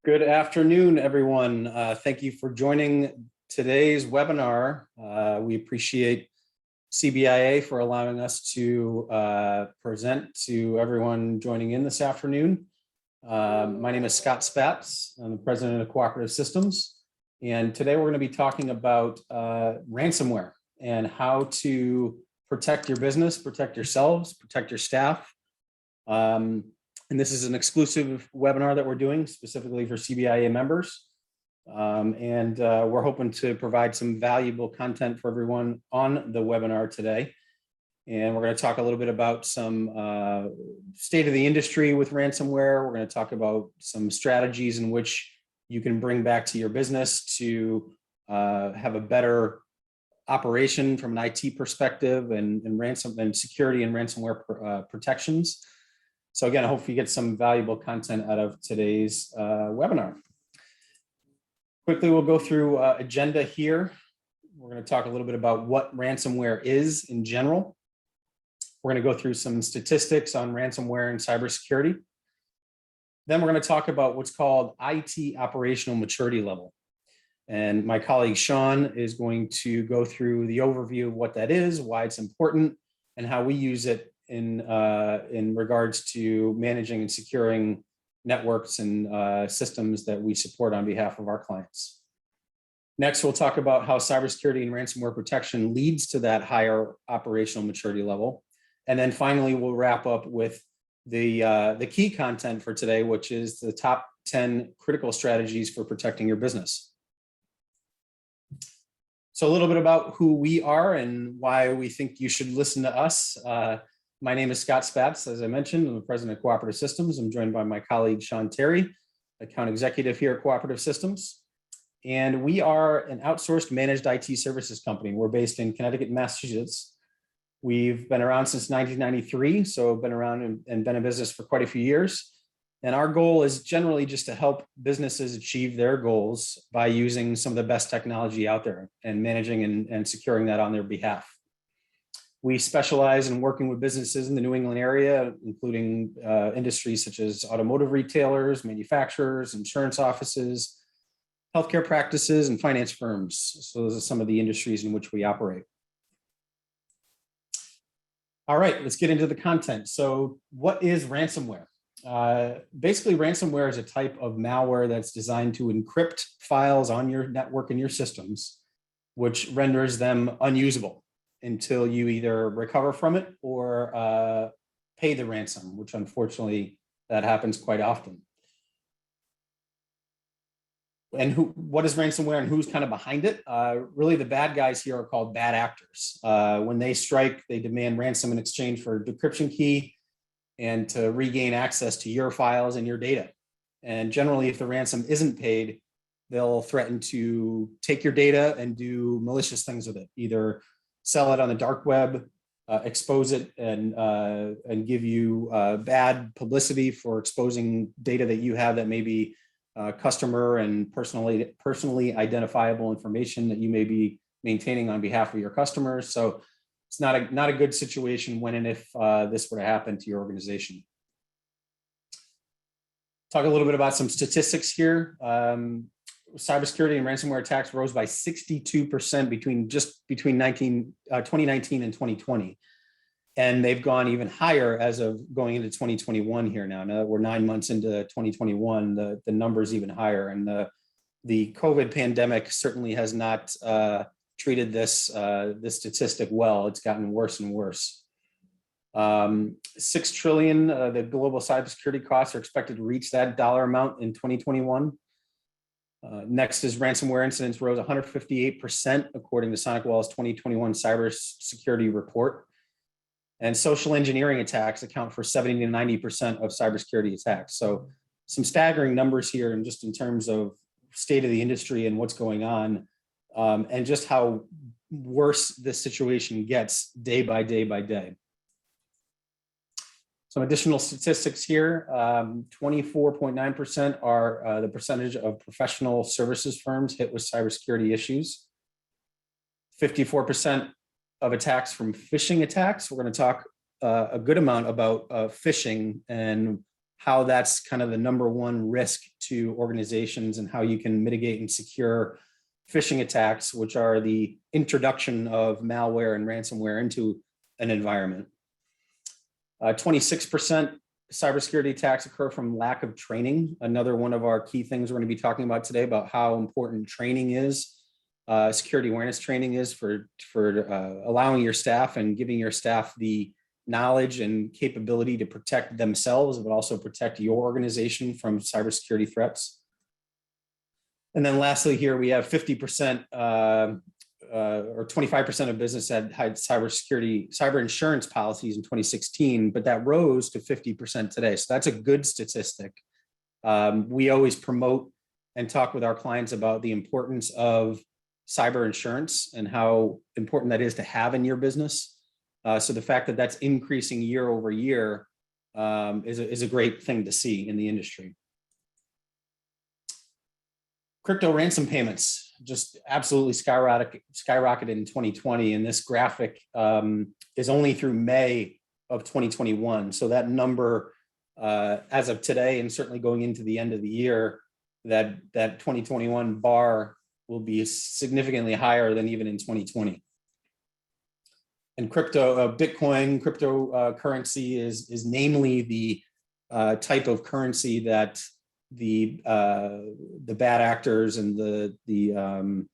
Good afternoon, everyone. Thank you for joining today's webinar. We appreciate CBIA for allowing us to present to everyone joining in this afternoon. My name is Scott Spatz. I'm the president of Cooperative Systems. And today we're going to be talking about ransomware and how to protect your business, protect yourselves, protect your staff. And this is an exclusive webinar that we're doing specifically for CBIA members. We're hoping to provide some valuable content for everyone on the webinar today. And we're going to talk a little bit about some state of the industry with ransomware. We're going to talk about some strategies in which you can bring back to your business to have a better operation from an IT perspective and security and ransomware protections. So again, I hope you get some valuable content out of today's webinar. Quickly, we'll go through agenda here. We're going to talk a little bit about what ransomware is in general. We're going to go through some statistics on ransomware and cybersecurity. Then we're going to talk about what's called IT operational maturity level. And my colleague Sean is going to go through the overview of what that is, why it's important, and how we use it in regards to managing and securing networks and systems that we support on behalf of our clients. Next, we'll talk about how cybersecurity and ransomware protection leads to that higher operational maturity level. And then finally, we'll wrap up with the key content for today, which is the top 10 critical strategies for protecting your business. So a little bit about who we are and why we think you should listen to us. My name is Scott Spatz. As I mentioned, I'm the president of Cooperative Systems. I'm joined by my colleague, Sean Terry, account executive here at Cooperative Systems. And we are an outsourced managed IT services company. We're based in Connecticut, Massachusetts. We've been around since 1993, so been around and been in business for quite a few years. And our goal is generally just to help businesses achieve their goals by using some of the best technology out there and managing and securing that on their behalf. We specialize in working with businesses in the New England area, including industries such as automotive retailers, manufacturers, insurance offices, healthcare practices, and finance firms. So those are some of the industries in which we operate. All right, let's get into the content. So what is ransomware? Basically, ransomware is a type of malware that's designed to encrypt files on your network and your systems, which renders them unusable until you either recover from it or pay the ransom, which unfortunately that happens quite often. And what is ransomware and who's kind of behind it? Really, the bad guys here are called bad actors. When they strike, they demand ransom in exchange for a decryption key and to regain access to your files and your data. And generally, if the ransom isn't paid, they'll threaten to take your data and do malicious things with it, either sell it on the dark web, expose it, and give you bad publicity for exposing data that you have that may be customer and personally identifiable information that you may be maintaining on behalf of your customers. So it's not a good situation when and if this were to happen to your organization. Talk a little bit about some statistics here. Cybersecurity and ransomware attacks rose by 62% between 2019 and 2020. And they've gone even higher as of going into 2021 here now. Now that we're 9 months into 2021, the number's even higher. And the COVID pandemic certainly has not treated this statistic well. It's gotten worse and worse. 6 trillion, the global cybersecurity costs are expected to reach that dollar amount in 2021. Next is ransomware incidents rose 158% according to SonicWall's 2021 cybersecurity report. And social engineering attacks account for 70 to 90% of cybersecurity attacks. So some staggering numbers here, and just in terms of state of the industry and what's going on, and just how worse this situation gets day by day by day. Some additional statistics here, 24.9% are the percentage of professional services firms hit with cybersecurity issues. 54% of attacks from phishing attacks. We're going to talk a good amount about phishing and how that's kind of the #1 risk to organizations and how you can mitigate and secure phishing attacks, which are the introduction of malware and ransomware into an environment. 26% cybersecurity attacks occur from lack of training. Another one of our key things we're going to be talking about today about how important training is, security awareness training is for allowing your staff and giving your staff the knowledge and capability to protect themselves, but also protect your organization from cybersecurity threats. And then lastly, here we have 50% or 25% of business had cyber insurance policies in 2016, but that rose to 50% today. So that's a good statistic. We always promote and talk with our clients about the importance of cyber insurance and how important that is to have in your business. So the fact that that's increasing year over year is a great thing to see in the industry. Crypto ransom payments just absolutely skyrocketed in 2020. And this graphic is only through May of 2021. So that number, as of today, and certainly going into the end of the year, that 2021 bar will be significantly higher than even in 2020. And Bitcoin cryptocurrency is namely the type of currency that the bad actors and the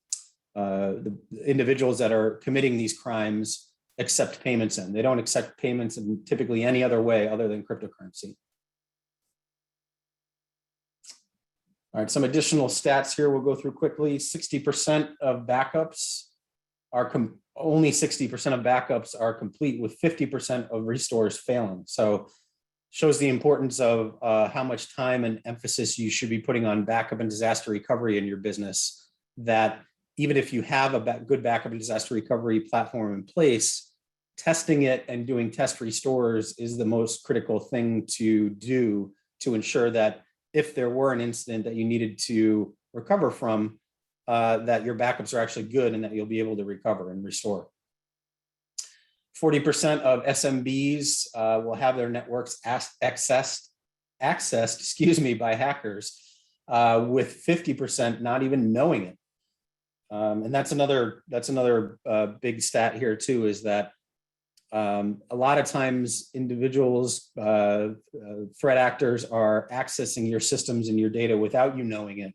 individuals that are committing these crimes accept payments in. They don't accept payments in typically any other way other than cryptocurrency. All right, some additional stats here we'll go through quickly. 60% of backups are only 60% of backups are complete, with 50% of restores failing. So shows the importance of how much time and emphasis you should be putting on backup and disaster recovery in your business, that even if you have a good backup and disaster recovery platform in place, testing it and doing test restores is the most critical thing to do to ensure that if there were an incident that you needed to recover from, that your backups are actually good and that you'll be able to recover and restore. 40% of SMBs will have their networks accessed by hackers, with 50% not even knowing it. And that's another big stat here too, is that a lot of times individuals, threat actors are accessing your systems and your data without you knowing it,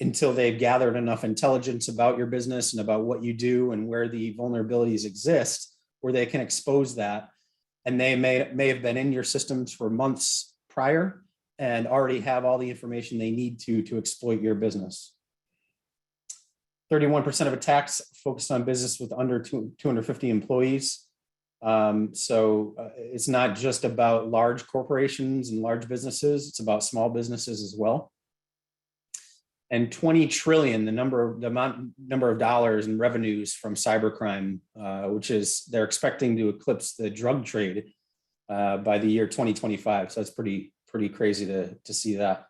until they've gathered enough intelligence about your business and about what you do and where the vulnerabilities exist, where they can expose that. And they may have been in your systems for months prior and already have all the information they need to exploit your business. 31% of attacks focused on business with under 250 employees. So it's not just about large corporations and large businesses, it's about small businesses as well. And 20 trillion, the number of dollars in revenues from cybercrime, which is they're expecting to eclipse the drug trade by the year 2025. So that's pretty crazy to see that.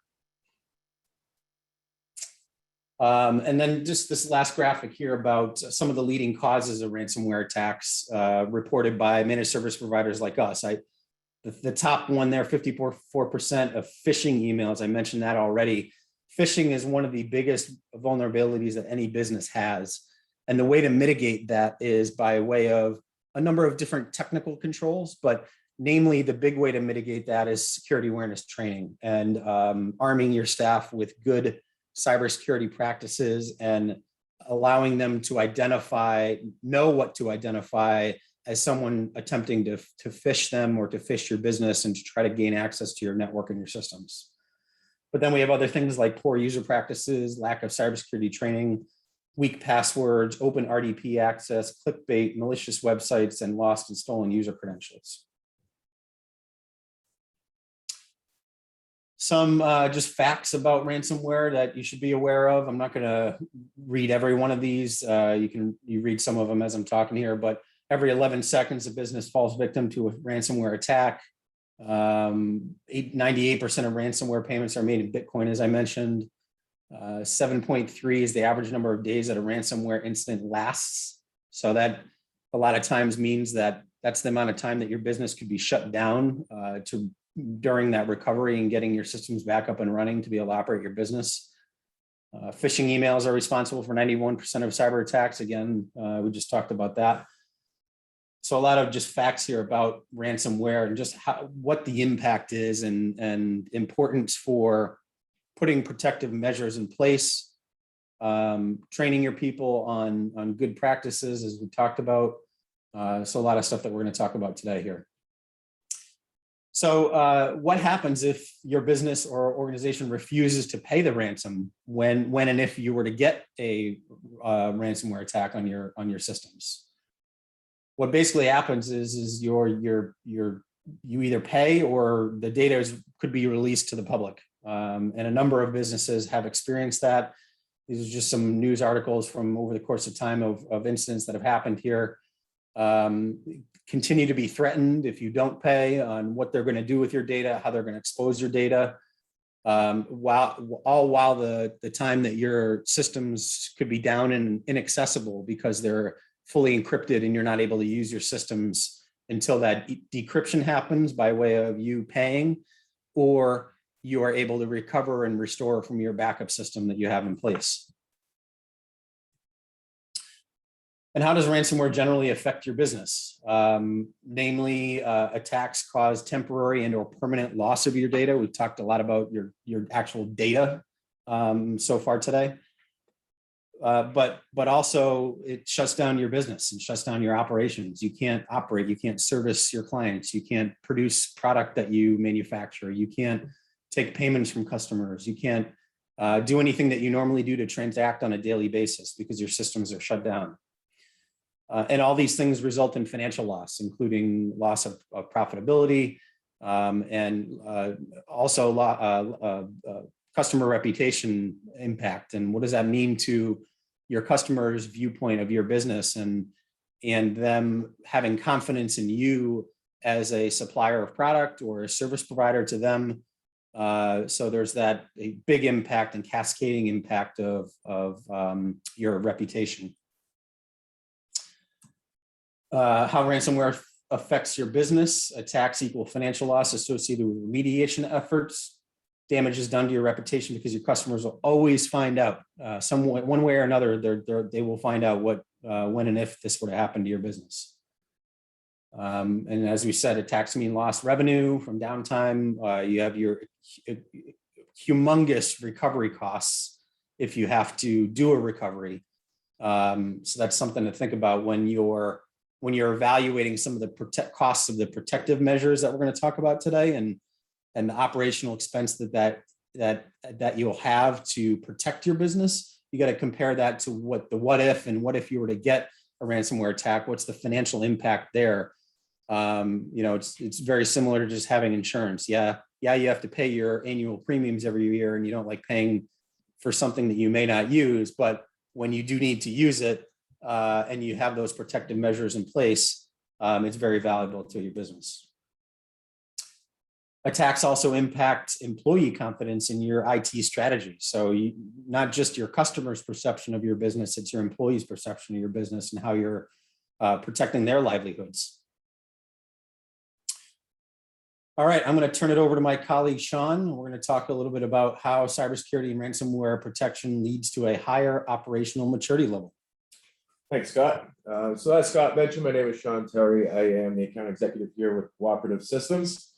And then just this last graphic here about some of the leading causes of ransomware attacks reported by managed service providers like us. The top one there, 54% of phishing emails, I mentioned that already. Phishing is one of the biggest vulnerabilities that any business has. And the way to mitigate that is by way of a number of different technical controls, but namely the big way to mitigate that is security awareness training and arming your staff with good cybersecurity practices and allowing them to know what to identify as someone attempting to phish them or to phish your business and to try to gain access to your network and your systems. But then we have other things like poor user practices, lack of cybersecurity training, weak passwords, open RDP access, clickbait, malicious websites, and lost and stolen user credentials. Some just facts about ransomware that you should be aware of. I'm not going to read every one of these. You read some of them as I'm talking here, but every 11 seconds, a business falls victim to a ransomware attack. 98% of ransomware payments are made in Bitcoin, as I mentioned. 7.3 is the average number of days that a ransomware incident lasts. So that a lot of times means that that's the amount of time that your business could be shut down to during that recovery and getting your systems back up and running to be able to operate your business. Phishing emails are responsible for 91% of cyber attacks. Again, we just talked about that. So a lot of just facts here about ransomware and just what the impact is and importance for putting protective measures in place, training your people on good practices, as we talked about. So a lot of stuff that we're going to talk about today here. So what happens if your business or organization refuses to pay the ransom when and if you were to get a ransomware attack on your systems? What basically happens is you either pay or the data could be released to the public. And a number of businesses have experienced that. These are just some news articles from over the course of time of incidents that have happened here. Continue to be threatened if you don't pay on what they're going to do with your data, how they're going to expose your data, while the time that your systems could be down and inaccessible because they're fully encrypted and you're not able to use your systems until that decryption happens by way of you paying, or you are able to recover and restore from your backup system that you have in place. And how does ransomware generally affect your business? Namely, attacks cause temporary and or permanent loss of your data. We've talked a lot about your actual data so far today. But also it shuts down your business and shuts down your operations. You can't operate, you can't service your clients, you can't produce product that you manufacture, you can't take payments from customers, you can't do anything that you normally do to transact on a daily basis because your systems are shut down. And all these things result in financial loss, including loss of profitability and also customer reputation impact. And what does that mean to your customers' viewpoint of your business and them having confidence in you as a supplier of product or a service provider to them? So there's a big impact and cascading impact of your reputation. How ransomware affects your business. Attacks equal financial loss associated with remediation efforts. Damage is done to your reputation because your customers will always find out one way or another. They will find out when and if this were to happen to your business. And as we said, attacks mean lost revenue from downtime. You have your humongous recovery costs if you have to do a recovery. So that's something to think about when you're evaluating some of the costs of the protective measures that we're going to talk about today, and the operational expense that you'll have to protect your business. You got to compare that to what if you were to get a ransomware attack, what's the financial impact there? It's very similar to just having insurance. Yeah, you have to pay your annual premiums every year, and you don't like paying for something that you may not use, but when you do need to use it, and you have those protective measures in place, it's very valuable to your business. Attacks also impact employee confidence in your IT strategy. So not just your customers' perception of your business, it's your employees' perception of your business and how you're protecting their livelihoods. All right, I'm going to turn it over to my colleague, Sean. We're going to talk a little bit about how cybersecurity and ransomware protection leads to a higher operational maturity level. Thanks, Scott. So as Scott mentioned, my name is Sean Terry. I am the account executive here with Cooperative Systems.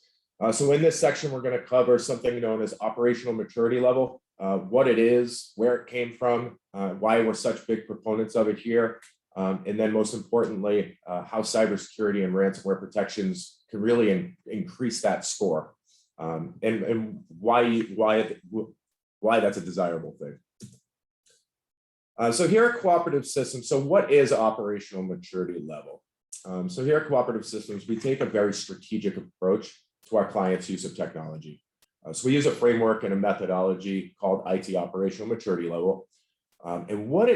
So in this section, we're going to cover something known as operational maturity level, what it is, where it came from, why we're such big proponents of it here, and then most importantly, how cybersecurity and ransomware protections can really increase that score, and why that's a desirable thing. So here at Cooperative Systems, so what is operational maturity level? So here at Cooperative Systems, we take a very strategic approach to our clients' use of technology. So we use a framework and a methodology called IT operational maturity level. And what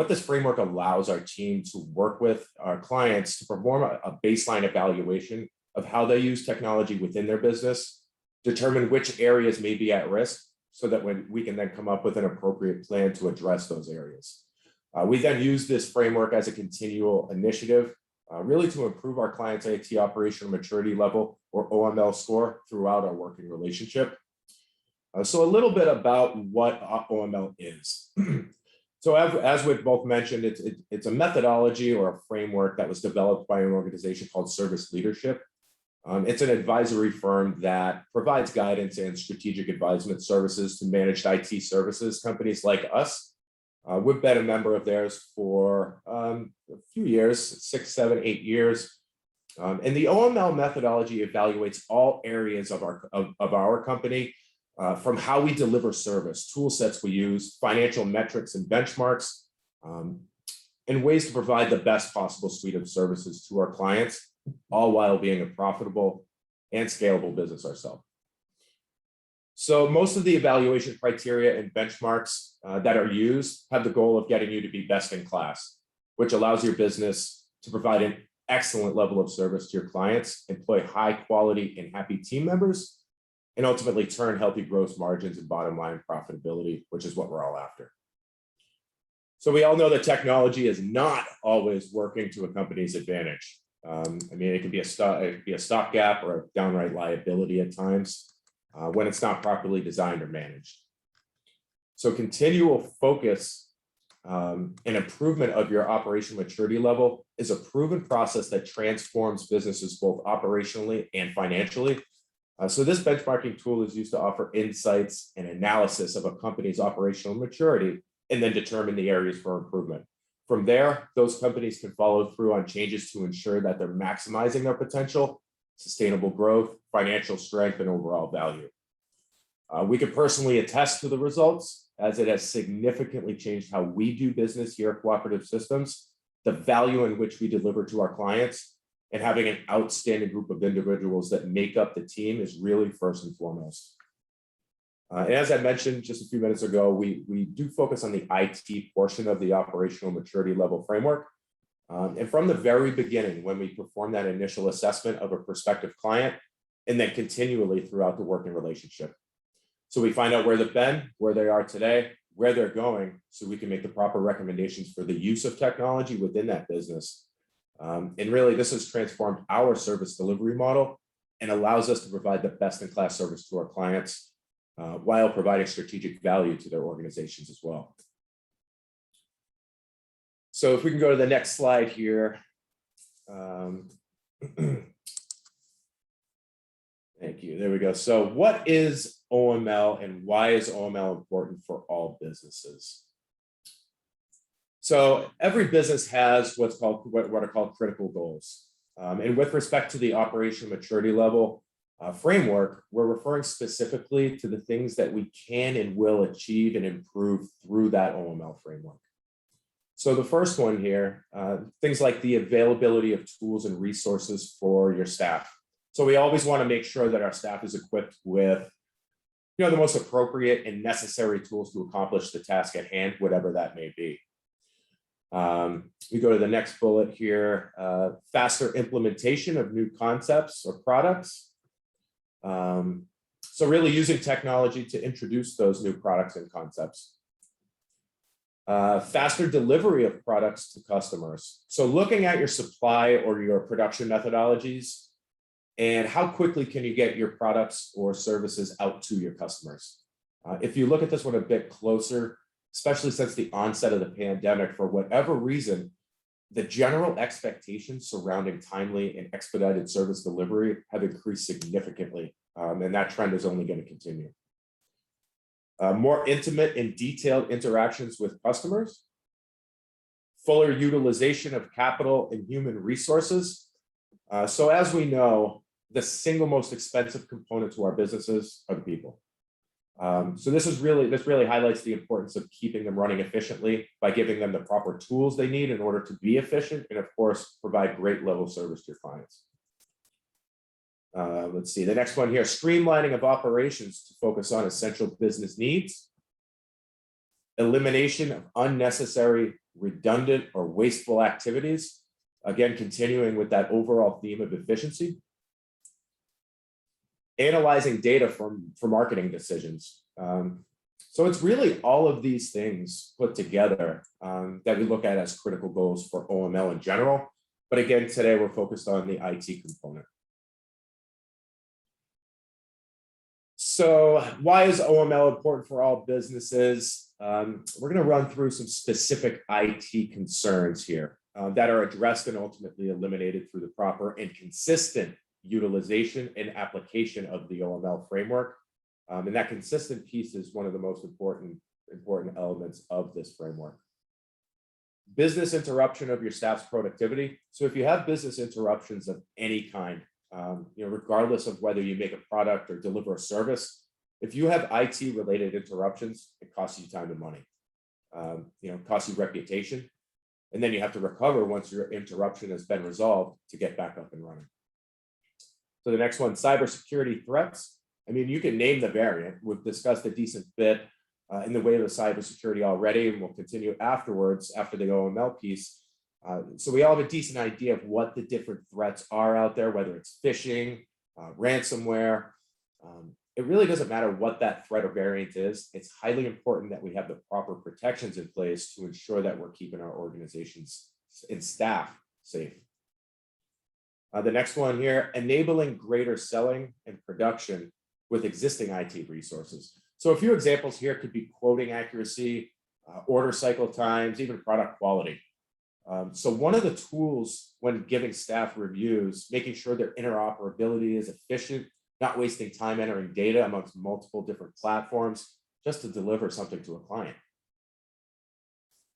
this framework allows our team to work with our clients to perform a baseline evaluation of how they use technology within their business, determine which areas may be at risk, so that when we can then come up with an appropriate plan to address those areas. We then use this framework as a continual initiative really to improve our clients' IT operational maturity level, or OML score, throughout our working relationship. So a little bit about what OML is. So as we've both mentioned, it's a methodology or a framework that was developed by an organization called Service Leadership. It's an advisory firm that provides guidance and strategic advisement services to managed IT services companies like us. We've been a member of theirs for a few years, 6, 7, 8 years. And the OML methodology evaluates all areas of our company, from how we deliver service, tool sets we use, financial metrics and benchmarks, and ways to provide the best possible suite of services to our clients, all while being a profitable and scalable business ourselves. So most of the evaluation criteria and benchmarks that are used have the goal of getting you to be best in class, which allows your business to provide an excellent level of service to your clients, employ high quality and happy team members, and ultimately turn healthy gross margins and bottom line profitability, which is what we're all after. So we all know that technology is not always working to a company's advantage. I mean, it can be a stopgap or a downright liability at times when it's not properly designed or managed. So continual focus and improvement of your operational maturity level is a proven process that transforms businesses both operationally and financially. So this benchmarking tool is used to offer insights and analysis of a company's operational maturity and then determine the areas for improvement. From there, those companies can follow through on changes to ensure that they're maximizing their potential, sustainable growth, financial strength, and overall value. We can personally attest to the results, as it has significantly changed how we do business here at Cooperative Systems, the value in which we deliver to our clients, and having an outstanding group of individuals that make up the team is really first and foremost. And as I mentioned just a few minutes ago, we do focus on the IT portion of the operational maturity level framework. And from the very beginning, when we perform that initial assessment of a prospective client, and then continually throughout the working relationship. So we find out where they've been, where they are today, where they're going, so we can make the proper recommendations for the use of technology within that business. And really, this has transformed our service delivery model and allows us to provide the best-in-class service to our clients while providing strategic value to their organizations as well. So if we can go to the next slide here. Thank you. There we go. So what is OML and why is OML important for all businesses? So every business has what are called critical goals. And with respect to the operational maturity level framework, we're referring specifically to the things that we can and will achieve and improve through that OML framework. So the first one here, things like the availability of tools and resources for your staff. So we always want to make sure that our staff is equipped with, the most appropriate and necessary tools to accomplish the task at hand, whatever that may be. We go to the next bullet here, faster implementation of new concepts or products. So really using technology to introduce those new products and concepts. Faster delivery of products to customers. So looking at your supply or your production methodologies and how quickly can you get your products or services out to your customers. If you look at this one a bit closer, especially since the onset of the pandemic, for whatever reason, the general expectations surrounding timely and expedited service delivery have increased significantly, and that trend is only going to continue. More intimate and detailed interactions with customers, fuller utilization of capital and human resources. So as we know, the single most expensive component to our businesses are the people. So this really highlights the importance of keeping them running efficiently by giving them the proper tools they need in order to be efficient and, of course, provide great level of service to your clients. Let's see, the next one here, streamlining of operations to focus on essential business needs, elimination of unnecessary, redundant, or wasteful activities. Again, continuing with that overall theme of efficiency. Analyzing data for marketing decisions. So it's really all of these things put together that we look at as critical goals for OML in general. But again, today we're focused on the IT component. So why is OML important for all businesses? We're going to run through some specific IT concerns here that are addressed and ultimately eliminated through the proper and consistent utilization and application of the OML framework. And that consistent piece is one of the most important elements of this framework. Business interruption of your staff's productivity. So if you have business interruptions of any kind, regardless of whether you make a product or deliver a service, if you have IT related interruptions, it costs you time and money. It costs you reputation, and then you have to recover once your interruption has been resolved to get back up and running. So the next one, cybersecurity threats. I mean, you can name the variant. We've discussed a decent bit in the way of cybersecurity already, and we'll continue afterwards after the OML piece. So we all have a decent idea of what the different threats are out there, whether it's phishing, ransomware. It really doesn't matter what that threat or variant is. It's highly important that we have the proper protections in place to ensure that we're keeping our organizations and staff safe. The next one here, enabling greater selling and production with existing IT resources. So a few examples here could be quoting accuracy, order cycle times, even product quality. So one of the tools when giving staff reviews, making sure their interoperability is efficient, not wasting time entering data amongst multiple different platforms just to deliver something to a client.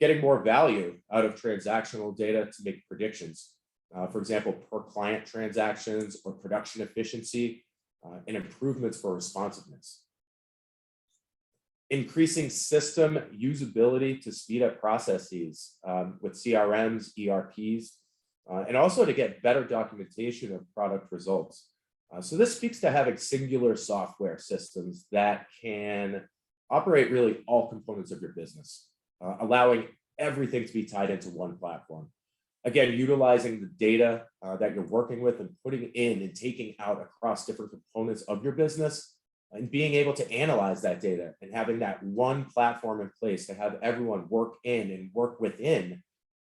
Getting more value out of transactional data to make predictions. For example, per client transactions or production efficiency and improvements for responsiveness. Increasing system usability to speed up processes with CRMs, ERPs, and also to get better documentation of product results. So this speaks to having singular software systems that can operate really all components of your business, allowing everything to be tied into one platform. Again, utilizing the data that you're working with and putting in and taking out across different components of your business, and being able to analyze that data and having that one platform in place to have everyone work in and work within.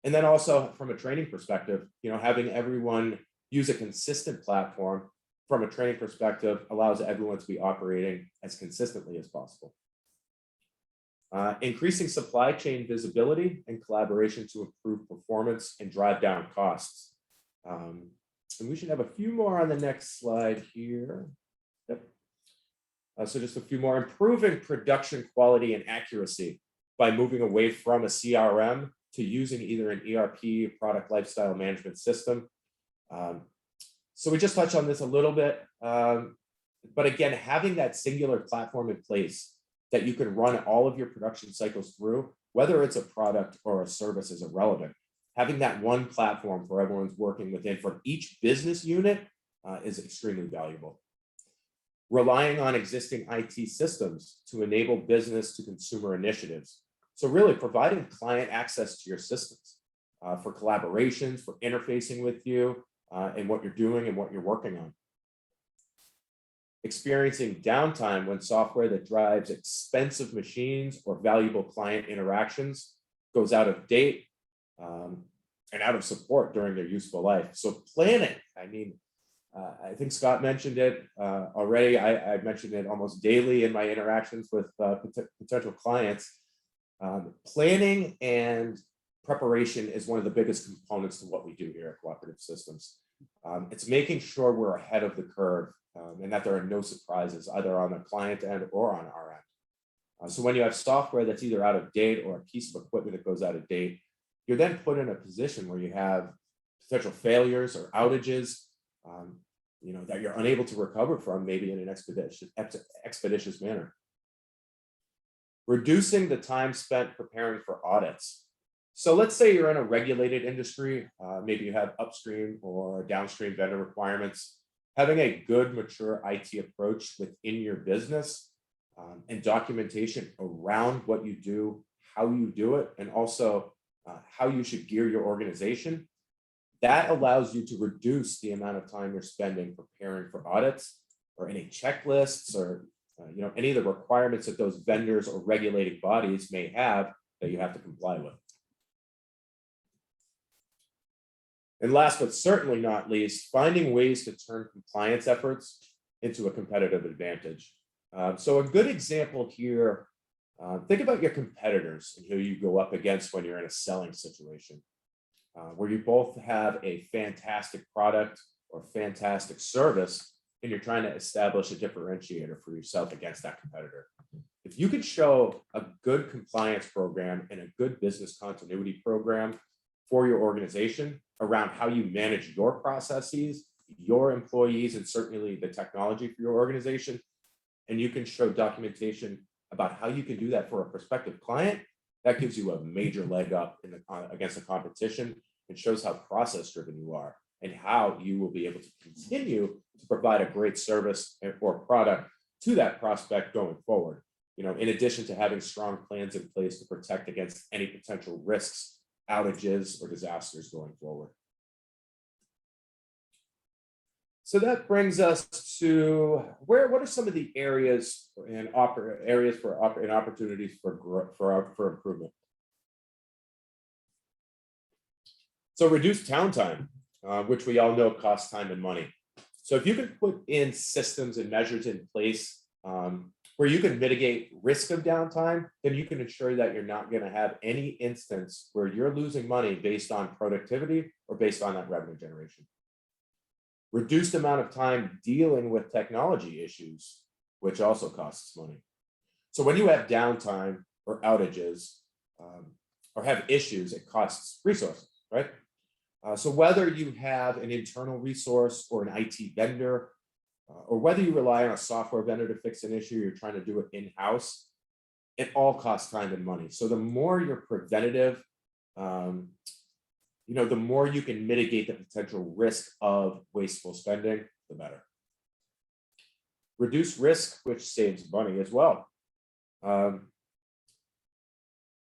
And then also from a training perspective, having everyone use a consistent platform from a training perspective allows everyone to be operating as consistently as possible. Increasing supply chain visibility and collaboration to improve performance and drive down costs. And we should have a few more on the next slide here. Yep. So just a few more. Improving production quality and accuracy by moving away from a CRM to using either an ERP, product lifecycle management system. So we just touched on this a little bit, but again, having that singular platform in place that you can run all of your production cycles through, whether it's a product or a service is irrelevant. Having that one platform for everyone's working within for each business unit is extremely valuable. Relying on existing IT systems to enable business to consumer initiatives. So really providing client access to your systems for collaborations, for interfacing with you and what you're doing and what you're working on. Experiencing downtime when software that drives expensive machines or valuable client interactions goes out of date and out of support during their useful life. So planning, I think Scott mentioned it already. I mentioned it almost daily in my interactions with potential clients. Planning and preparation is one of the biggest components to what we do here at Cooperative Systems. It's making sure we're ahead of the curve and that there are no surprises either on the client end or on our end. So when you have software that's either out of date or a piece of equipment that goes out of date, you're then put in a position where you have potential failures or outages that you're unable to recover from, maybe in an expeditious manner. Reducing the time spent preparing for audits. So let's say you're in a regulated industry, maybe you have upstream or downstream vendor requirements. Having a good, mature IT approach within your business and documentation around what you do, how you do it, and also how you should gear your organization. That allows you to reduce the amount of time you're spending preparing for audits or any checklists or any of the requirements that those vendors or regulating bodies may have that you have to comply with. And last but certainly not least, finding ways to turn compliance efforts into a competitive advantage. So a good example here, think about your competitors and who you go up against when you're in a selling situation, where you both have a fantastic product or fantastic service, and you're trying to establish a differentiator for yourself against that competitor. If you could show a good compliance program and a good business continuity program for your organization around how you manage your processes, your employees, and certainly the technology for your organization, and you can show documentation about how you can do that for a prospective client, that gives you a major leg up against the competition and shows how process driven you are and how you will be able to continue to provide a great service or product to that prospect going forward. In addition to having strong plans in place to protect against any potential risks, outages, or disasters going forward. So that brings us to what are some of the areas and opportunities for improvement. So reduced downtime, which we all know costs time and money. So if you can put in systems and measures in place where you can mitigate risk of downtime, then you can ensure that you're not going to have any instance where you're losing money based on productivity or based on that revenue generation. Reduced amount of time dealing with technology issues, which also costs money. So when you have downtime or outages or have issues, it costs resources, right? So whether you have an internal resource or an IT vendor, or whether you rely on a software vendor to fix an issue, you're trying to do it in-house, it all costs time and money. So the more you're preventative, the more you can mitigate the potential risk of wasteful spending, the better. Reduce risk, which saves money as well.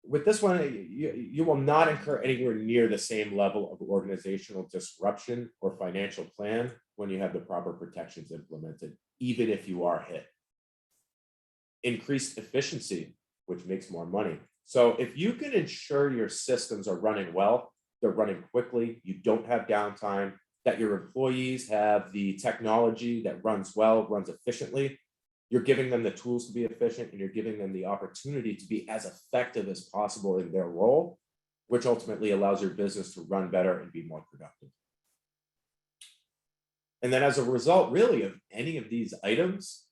With this one, you will not incur anywhere near the same level of organizational disruption or financial plan when you have the proper protections implemented, even if you are hit. Increased efficiency, which makes more money. So if you can ensure your systems are running well, they're running quickly, you don't have downtime, that your employees have the technology that runs well, runs efficiently, you're giving them the tools to be efficient, and you're giving them the opportunity to be as effective as possible in their role, which ultimately allows your business to run better and be more productive. And then as a result, really, of any of these items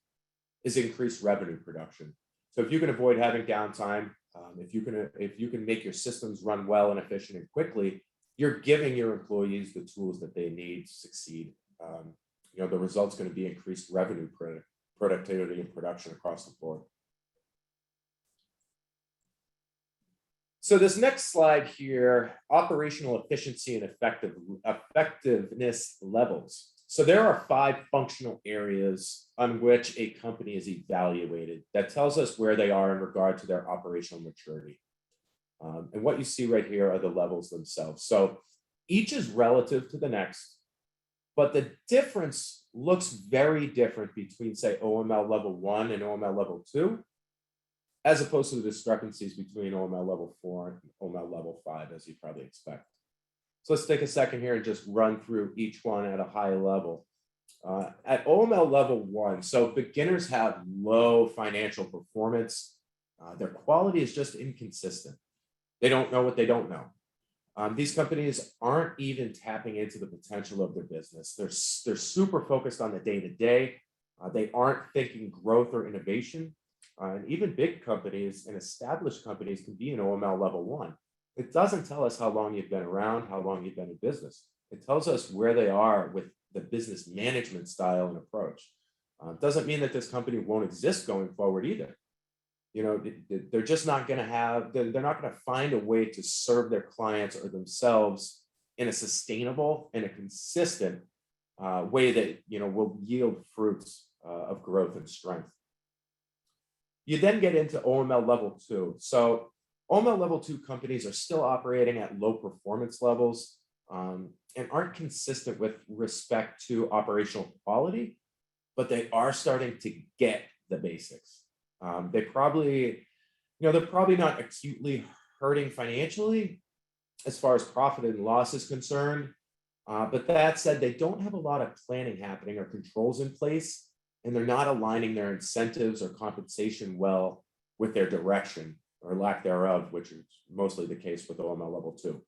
is increased revenue production. So if you can avoid having downtime, if you can make your systems run well and efficient and quickly, you're giving your employees the tools that they need to succeed. The result's going to be increased revenue productivity and production across the board. So this next slide here, operational efficiency and effectiveness levels. So there are 5 functional areas on which a company is evaluated that tells us where they are in regard to their operational maturity. And what you see right here are the levels themselves. So each is relative to the next, but the difference looks very different between, say, OML level 1 and OML level 2, as opposed to the discrepancies between OML level 4 and OML level 5, as you probably expect. So let's take a second here and just run through each one at a high level. At OML level 1, so beginners have low financial performance. Their quality is just inconsistent. They don't know what they don't know. These companies aren't even tapping into the potential of their business. They're super focused on the day-to-day. They aren't thinking growth or innovation. And even big companies and established companies can be in OML level 1. It doesn't tell us how long you've been around, how long you've been in business. It tells us where they are with the business management style and approach. It doesn't mean that this company won't exist going forward either. They're just not going to have, they're not going to find a way to serve their clients or themselves in a sustainable and a consistent way that, will yield fruits of growth and strength. You then get into OML level 2. So OML level 2 companies are still operating at low performance levels and aren't consistent with respect to operational quality, but they are starting to get the basics. They're probably not acutely hurting financially as far as profit and loss is concerned, But that said, they don't have a lot of planning happening or controls in place, and they're not aligning their incentives or compensation well with their direction or lack thereof, which is mostly the case with OML level 2.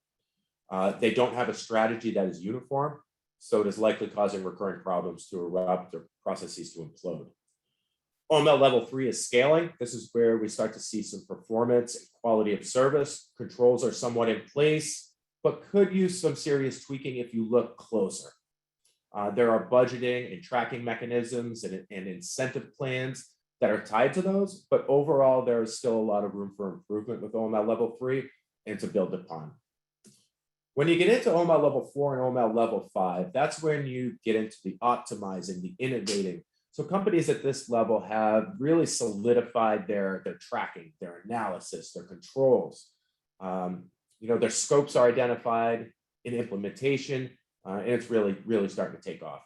They don't have a strategy that is uniform, so it is likely causing recurring problems to erupt or processes to implode. OML level 3 is scaling. This is where we start to see some performance and quality of service. Controls are somewhat in place, but could use some serious tweaking if you look closer. There are budgeting and tracking mechanisms and incentive plans that are tied to those, but overall, there is still a lot of room for improvement with OML level 3 and to build upon. When you get into OML level 4 and OML level 5, that's when you get into the optimizing, the innovating. So companies at this level have really solidified their tracking, their analysis, their controls. Their scopes are identified in implementation, and it's really starting to take off.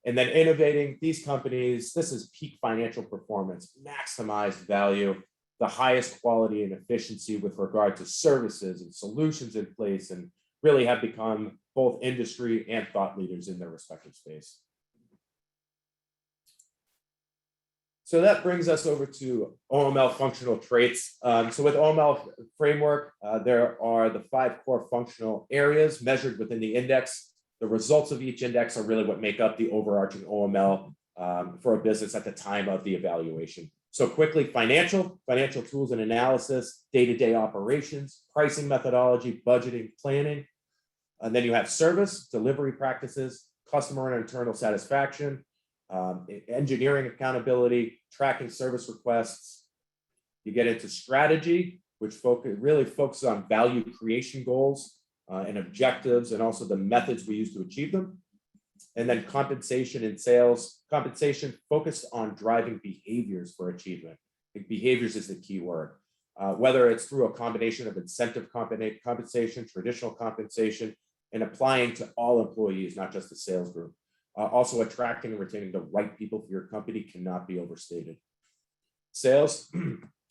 And then innovating, these companies, this is peak financial performance, maximized value, the highest quality and efficiency with regard to services and solutions in place, and really have become both industry and thought leaders in their respective space. So that brings us over to OML functional traits. So with OML framework, there are the 5 core functional areas measured within the index. The results of each index are really what make up the overarching OML for a business at the time of the evaluation. So quickly, financial tools and analysis, day-to-day operations, pricing methodology, budgeting, planning. And then you have service, delivery practices, customer and internal satisfaction, engineering accountability, tracking service requests. You get into strategy, which really focuses on value creation goals and objectives, and also the methods we use to achieve them. And then compensation and sales. Compensation focused on driving behaviors for achievement. I think behaviors is the key word. Whether it's through a combination of incentive compensation, traditional compensation, and applying to all employees, not just the sales group. Also, attracting and retaining the right people for your company cannot be overstated. Sales,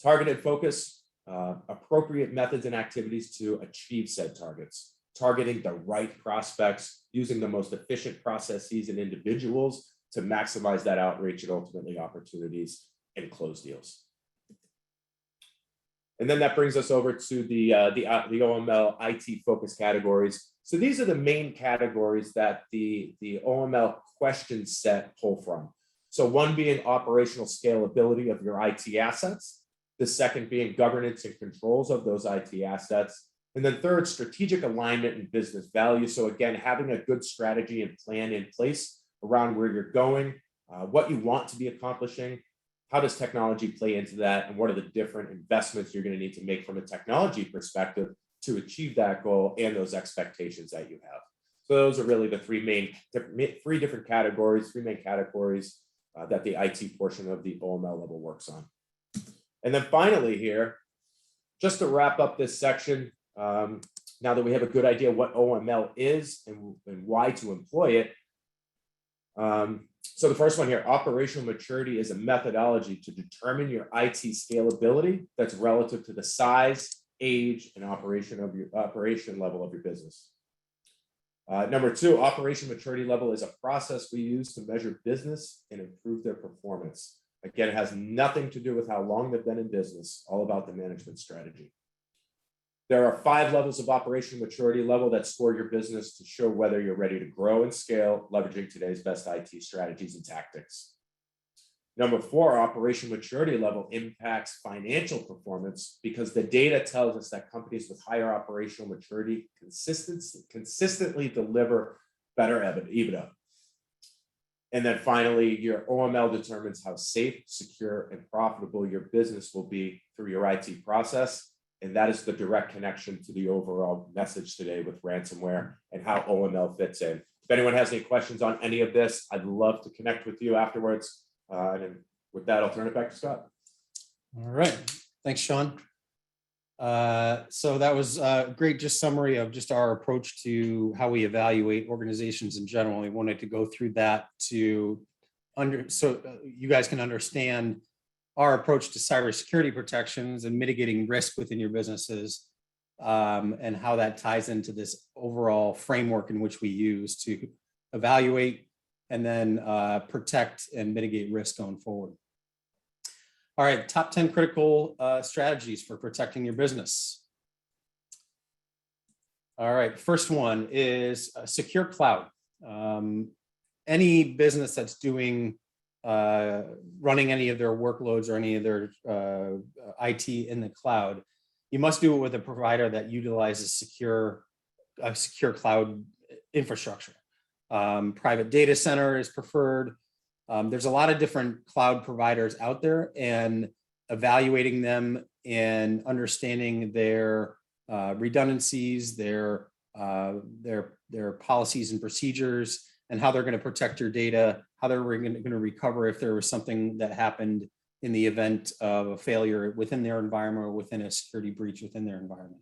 targeted focus, appropriate methods and activities to achieve said targets, targeting the right prospects, using the most efficient processes and individuals to maximize that outreach and ultimately opportunities and close deals. And then that brings us over to the OML IT focus categories. So these are the main categories that the OML question set pull from. So one being operational scalability of your IT assets, the second being governance and controls of those IT assets, and then third, strategic alignment and business value. So again, having a good strategy and plan in place around where you're going, what you want to be accomplishing, how does technology play into that, and what are the different investments you're going to need to make from a technology perspective to achieve that goal and those expectations that you have. So those are really the three main categories that the IT portion of the OML level works on. And then finally here, just to wrap up this section, now that we have a good idea what OML is and why to employ it. So the first one here, operational maturity is a methodology to determine your IT scalability that's relative to the size, age, and operation level of your business. Number 2, operation maturity level is a process we use to measure business and improve their performance. Again, it has nothing to do with how long they've been in business, all about the management strategy. There are 5 levels of operation maturity level that score your business to show whether you're ready to grow and scale, leveraging today's best IT strategies and tactics. Number 4, operation maturity level impacts financial performance because the data tells us that companies with higher operational maturity consistently deliver better EBITDA. And then finally, your OML determines how safe, secure, and profitable your business will be through your IT process. And that is the direct connection to the overall message today with ransomware and how OML fits in. If anyone has any questions on any of this, I'd love to connect with you afterwards. And with that, I'll turn it back to Scott. All right. Thanks, Sean. So that was a great just summary of just our approach to how we evaluate organizations in general. We wanted to go through that so you guys can understand our approach to cybersecurity protections and mitigating risk within your businesses. and how that ties into this overall framework in which we use to evaluate and then protect and mitigate risk going forward. All right, top 10 critical strategies for protecting your business. All right, first one is secure cloud. Any business that's doing running any of their workloads or any of their IT in the cloud, you must do it with a provider that utilizes secure cloud infrastructure. Private data center is preferred. There's a lot of different cloud providers out there, and evaluating them and understanding their redundancies, their policies and procedures, and how they're going to protect your data, how they're going to recover if there was something that happened in the event of a failure within their environment or within a security breach within their environment.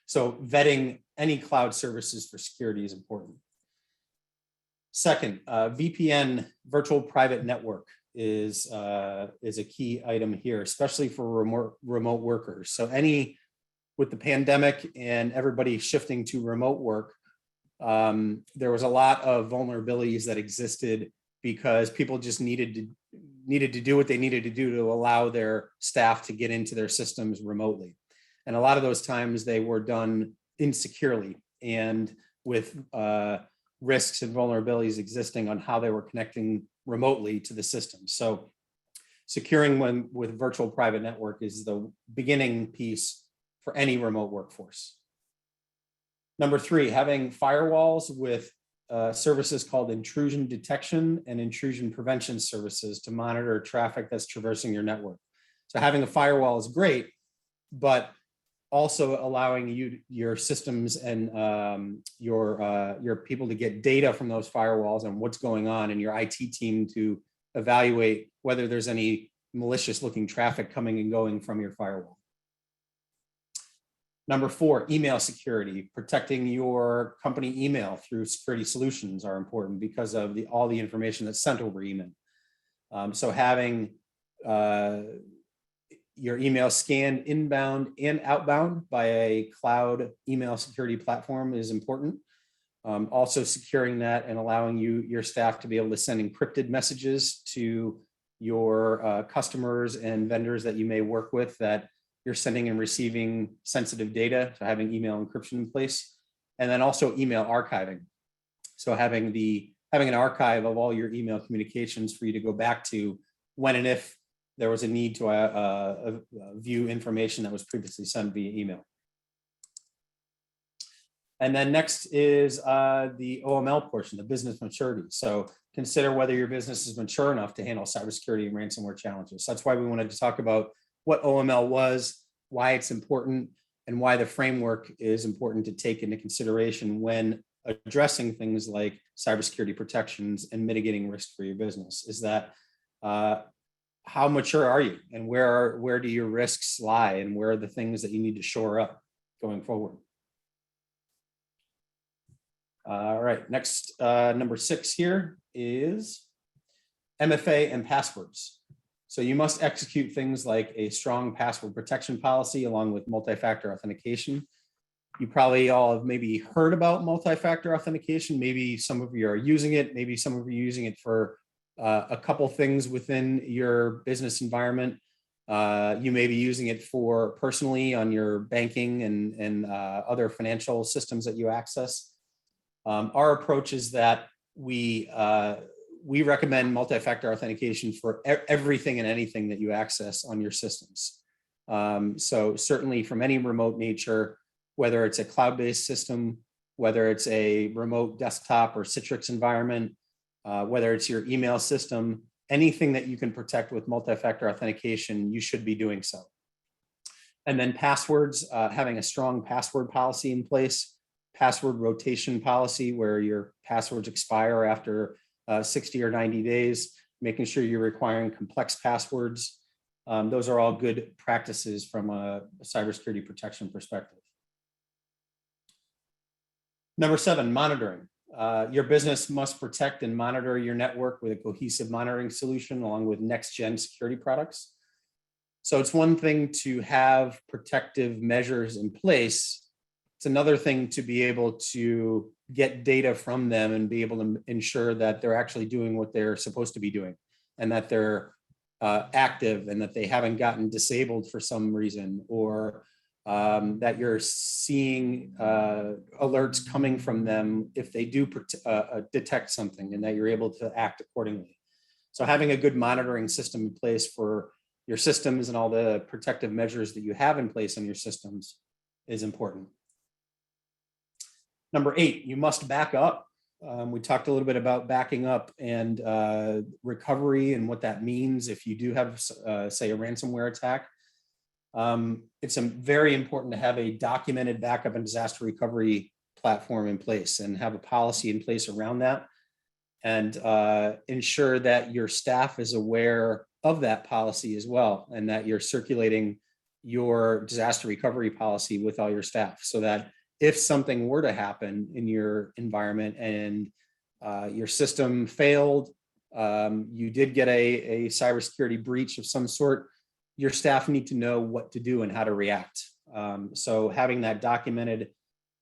So vetting any cloud services for security is important. Second, VPN, virtual private network, is a key item here, especially for remote workers. So with the pandemic and everybody shifting to remote work, there was a lot of vulnerabilities that existed because people just needed to do what they needed to do to allow their staff to get into their systems remotely. And a lot of those times they were done insecurely and with risks and vulnerabilities existing on how they were connecting remotely to the system. So securing one with virtual private network is the beginning piece for any remote workforce. Number 3, having firewalls with services called intrusion detection and intrusion prevention services to monitor traffic that's traversing your network. So having a firewall is great, but also allowing your systems and your people to get data from those firewalls and what's going on, and your IT team to evaluate whether there's any malicious looking traffic coming and going from your firewall. Number 4, email security. Protecting your company email through security solutions are important because of all the information that's sent over email. So having your email scanned inbound and outbound by a cloud email security platform is important. Also securing that and allowing your staff to be able to send encrypted messages to your customers and vendors that you may work with that you're sending and receiving sensitive data, so having email encryption in place, and then also email archiving. So having an archive of all your email communications for you to go back to when and if there was a need to view information that was previously sent via email. And then next is the OML portion, the business maturity. So consider whether your business is mature enough to handle cybersecurity and ransomware challenges. So that's why we wanted to talk about what OML was, why it's important, and why the framework is important to take into consideration when addressing things like cybersecurity protections and mitigating risk for your business. Is that how mature are you, and where do your risks lie, and where are the things that you need to shore up going forward? All right, next, number 6 here is MFA and passwords. So you must execute things like a strong password protection policy along with multi-factor authentication. You probably all have maybe heard about multi-factor authentication. Maybe some of you are using it. Maybe some of you are using it for a couple things within your business environment. You may be using it for personally on your banking and other financial systems that you access. Our approach is that we recommend multi-factor authentication for everything and anything that you access on your systems. So certainly from any remote nature, whether it's a cloud-based system, whether it's a remote desktop or Citrix environment, whether it's your email system, anything that you can protect with multi-factor authentication, you should be doing so. And then passwords, having a strong password policy in place, password rotation policy where your passwords expire after 60 or 90 days, making sure you're requiring complex passwords. Those are all good practices from a cybersecurity protection perspective. Number 7, monitoring. Your business must protect and monitor your network with a cohesive monitoring solution along with next-gen security products. So it's one thing to have protective measures in place. It's another thing to be able to get data from them and be able to ensure that they're actually doing what they're supposed to be doing, and that they're active, and that they haven't gotten disabled for some reason, or that you're seeing alerts coming from them if they do detect something, and that you're able to act accordingly. So having a good monitoring system in place for your systems and all the protective measures that you have in place on your systems is important. Number 8, you must back up. We talked a little bit about backing up and recovery and what that means if you do have, say, a ransomware attack. It's very important to have a documented backup and disaster recovery platform in place, and have a policy in place around that, and ensure that your staff is aware of that policy as well, and that you're circulating your disaster recovery policy with all your staff, so that if something were to happen in your environment and your system failed, you did get a cybersecurity breach of some sort, your staff need to know what to do and how to react. So having that documented,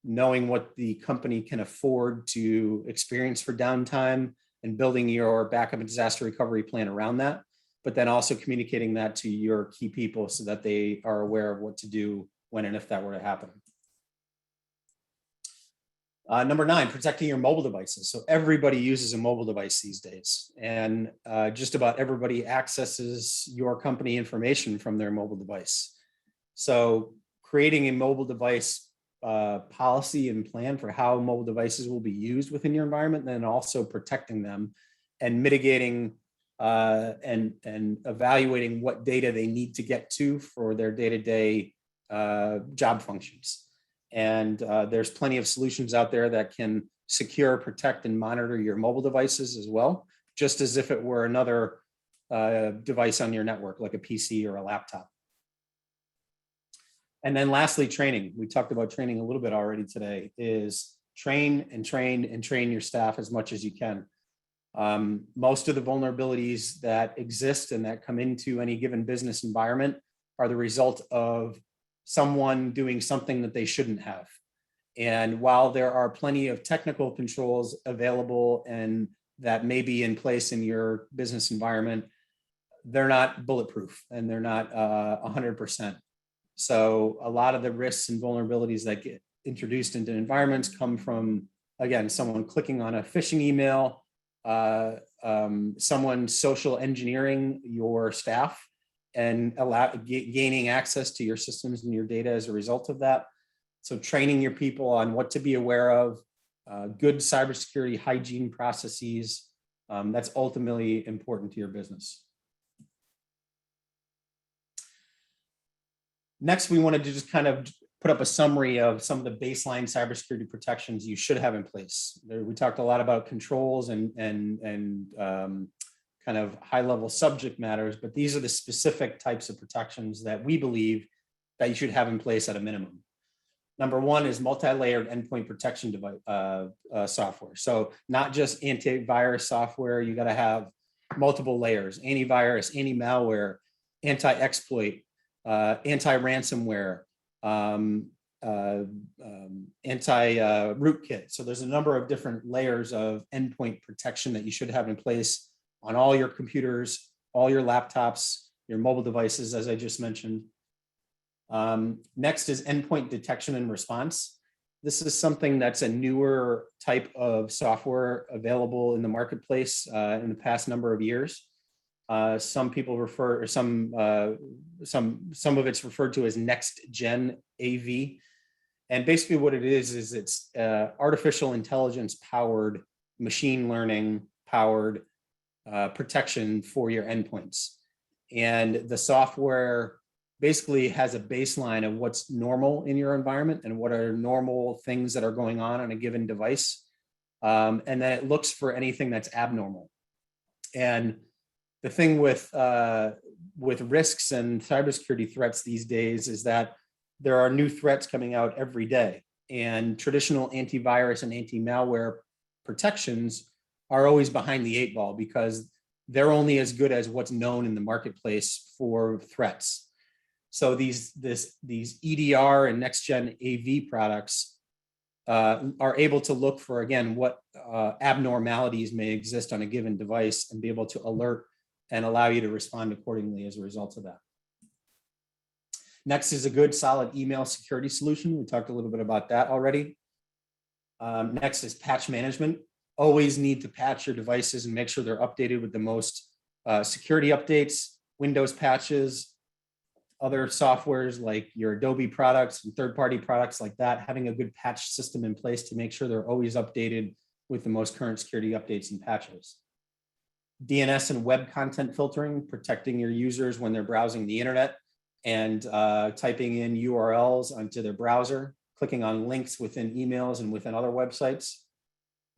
knowing what the company can afford to experience for downtime, and building your backup and disaster recovery plan around that, but then also communicating that to your key people so that they are aware of what to do when and if that were to happen. Number 9, protecting your mobile devices. So everybody uses a mobile device these days, and just about everybody accesses your company information from their mobile device. So creating a mobile device policy and plan for how mobile devices will be used within your environment, and then also protecting them and mitigating and evaluating what data they need to get to for their day-to-day job functions. And there's plenty of solutions out there that can secure, protect, and monitor your mobile devices as well, just as if it were another device on your network, like a PC or a laptop. And then lastly, training. We talked about training a little bit already today, is train and train and train your staff as much as you can. Most of the vulnerabilities that exist and that come into any given business environment are the result of someone doing something that they shouldn't have. And while there are plenty of technical controls available and that may be in place in your business environment, they're not bulletproof, and they're not 100%. So a lot of the risks and vulnerabilities that get introduced into environments come from, again, someone clicking on a phishing email, someone social engineering your staff and gaining access to your systems and your data as a result of that. So training your people on what to be aware of, good cybersecurity hygiene processes, that's ultimately important to your business. Next, we wanted to just kind of put up a summary of some of the baseline cybersecurity protections you should have in place. We talked a lot about controls and kind of high-level subject matters, but these are the specific types of protections that we believe that you should have in place at a minimum. Number 1 is multi-layered endpoint protection device software. So not just antivirus software, you got to have multiple layers: antivirus, anti-malware, anti-exploit, anti-ransomware, anti-rootkit. So there's a number of different layers of endpoint protection that you should have in place on all your computers, all your laptops, your mobile devices, as I just mentioned. Next is endpoint detection and response. This is something that's a newer type of software available in the marketplace in the past number of years. Some people refer, or some of it's referred to as next gen AV. And basically what it is it's artificial intelligence powered, machine learning powered protection for your endpoints. And the software basically has a baseline of what's normal in your environment and what are normal things that are going on a given device. And then it looks for anything that's abnormal. And the thing with risks and cybersecurity threats these days is that there are new threats coming out every day, and traditional antivirus and anti-malware protections are always behind the 8 ball because they're only as good as what's known in the marketplace for threats. So these EDR and next gen AV products are able to look for, again, what abnormalities may exist on a given device and be able to alert and allow you to respond accordingly as a result of that. Next is a good solid email security solution. We talked a little bit about that already. Next is patch management. Always need to patch your devices and make sure they're updated with the most security updates, Windows patches, other softwares like your Adobe products and third-party products like that, having a good patch system in place to make sure they're always updated with the most current security updates and patches. DNS and web content filtering, protecting your users when they're browsing the internet and typing in URLs onto their browser, clicking on links within emails and within other websites.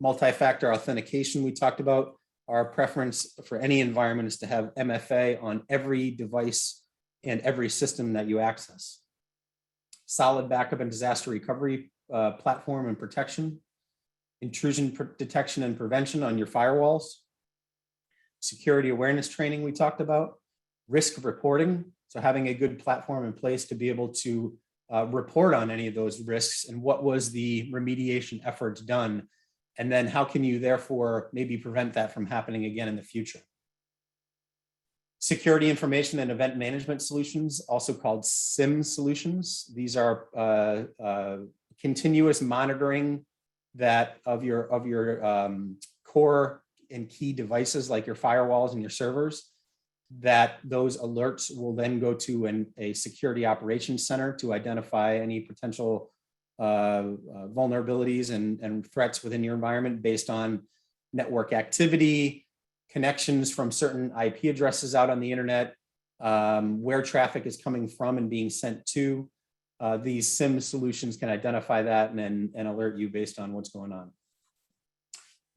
Multi-factor authentication we talked about. Our preference for any environment is to have MFA on every device and every system that you access. Solid backup and disaster recovery platform and protection. Intrusion detection and prevention on your firewalls. Security awareness training we talked about. Risk reporting, so having a good platform in place to be able to report on any of those risks and what was the remediation efforts done, and then how can you therefore maybe prevent that from happening again in the future. Security information and event management solutions, also called SIM solutions. These are continuous monitoring that of your core and key devices like your firewalls and your servers, that those alerts will then go to a security operations center to identify any potential vulnerabilities and threats within your environment based on network activity, connections from certain IP addresses out on the internet, where traffic is coming from and being sent to. These SIM solutions can identify that and alert you based on what's going on.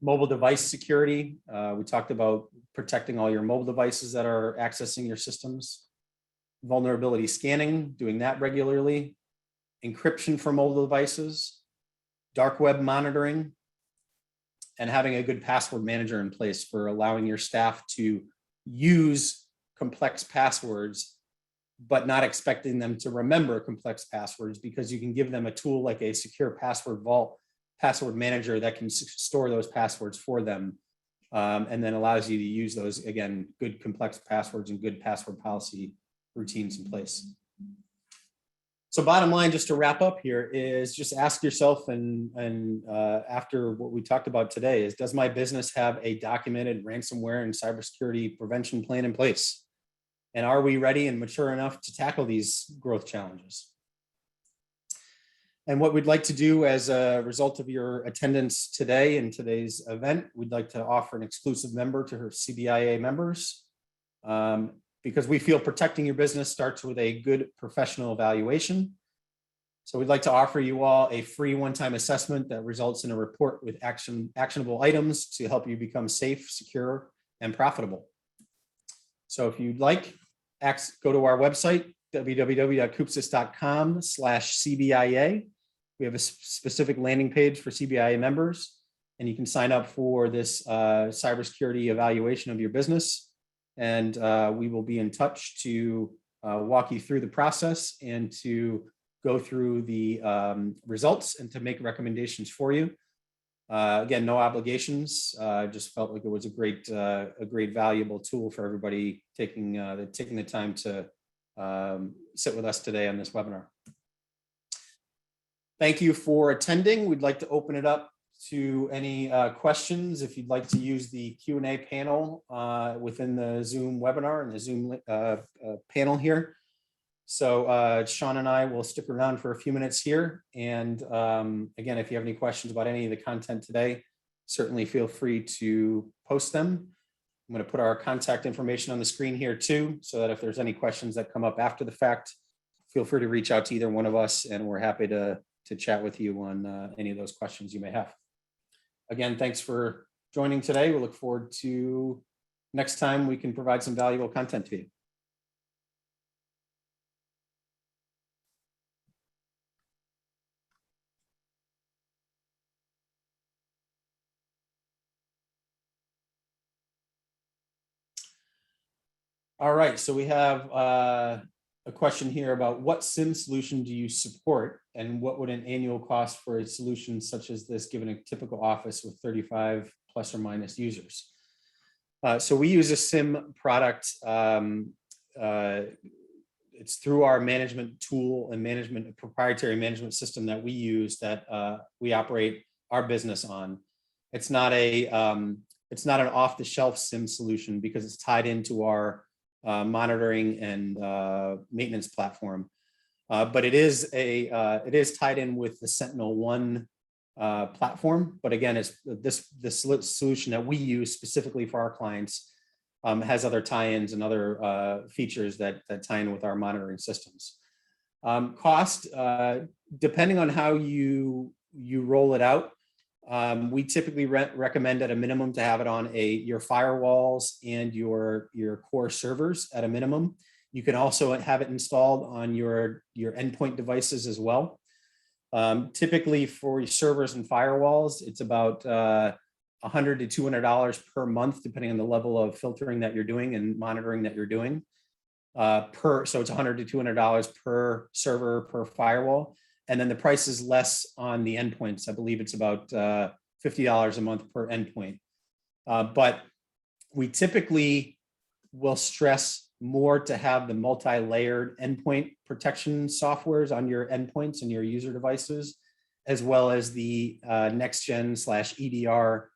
Mobile device security. We talked about protecting all your mobile devices that are accessing your systems. Vulnerability scanning, doing that regularly. Encryption for mobile devices. Dark web monitoring. And having a good password manager in place for allowing your staff to use complex passwords, but not expecting them to remember complex passwords, because you can give them a tool like a secure password vault password manager that can store those passwords for them, and then allows you to use those, again, good complex passwords and good password policy routines in place. So bottom line, just to wrap up here, is just ask yourself, and after what we talked about today, is does my business have a documented ransomware and cybersecurity prevention plan in place? And are we ready and mature enough to tackle these growth challenges? And what we'd like to do as a result of your attendance today in today's event, we'd like to offer an exclusive member to her CBIA members, because we feel protecting your business starts with a good professional evaluation. So we'd like to offer you all a free one-time assessment that results in a report with actionable items to help you become safe, secure, and profitable. So if you'd like, go to our website, www.coopsys.com/CBIA. We have a specific landing page for CBIA members, and you can sign up for this cybersecurity evaluation of your business. And we will be in touch to walk you through the process and to go through the results and to make recommendations for you. Again, no obligations. Just felt like it was a great valuable tool for everybody taking the time to sit with us today on this webinar. Thank you for attending. We'd like to open it up to any questions. If you'd like to use the Q&A panel within the Zoom webinar and the Zoom panel here. So Sean and I will stick around for a few minutes here. And again, if you have any questions about any of the content today, certainly feel free to post them. I'm going to put our contact information on the screen here too, so that if there's any questions that come up after the fact, feel free to reach out to either one of us, and we're happy to chat with you on any of those questions you may have. Again, thanks for joining today. We look forward to next time we can provide some valuable content to you. All right, so we have a question here about what SIM solution do you support, and what would an annual cost for a solution such as this given a typical office with 35 plus or minus users? So we use a SIM product. It's through our management tool and proprietary management system that we use, that we operate our business on. It's not an off-the-shelf SIM solution because it's tied into our monitoring and maintenance platform. But it is tied in with the Sentinel-1 platform. But again, it's this solution that we use specifically for our clients has other tie-ins and other features that tie in with our monitoring systems. Cost, depending on how you roll it out, we typically recommend at a minimum to have it on your firewalls and your core servers at a minimum. You can also have it installed on your endpoint devices as well. Typically for servers and firewalls, it's about $100 to $200 per month, depending on the level of filtering that you're doing and monitoring that you're doing. So it's $100 to $200 per server, per firewall. And then the price is less on the endpoints. I believe it's about $50 a month per endpoint. But we typically will stress more to have the multi-layered endpoint protection softwares on your endpoints and your user devices, as well as the next-gen /EDR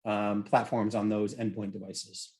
platforms on those endpoint devices.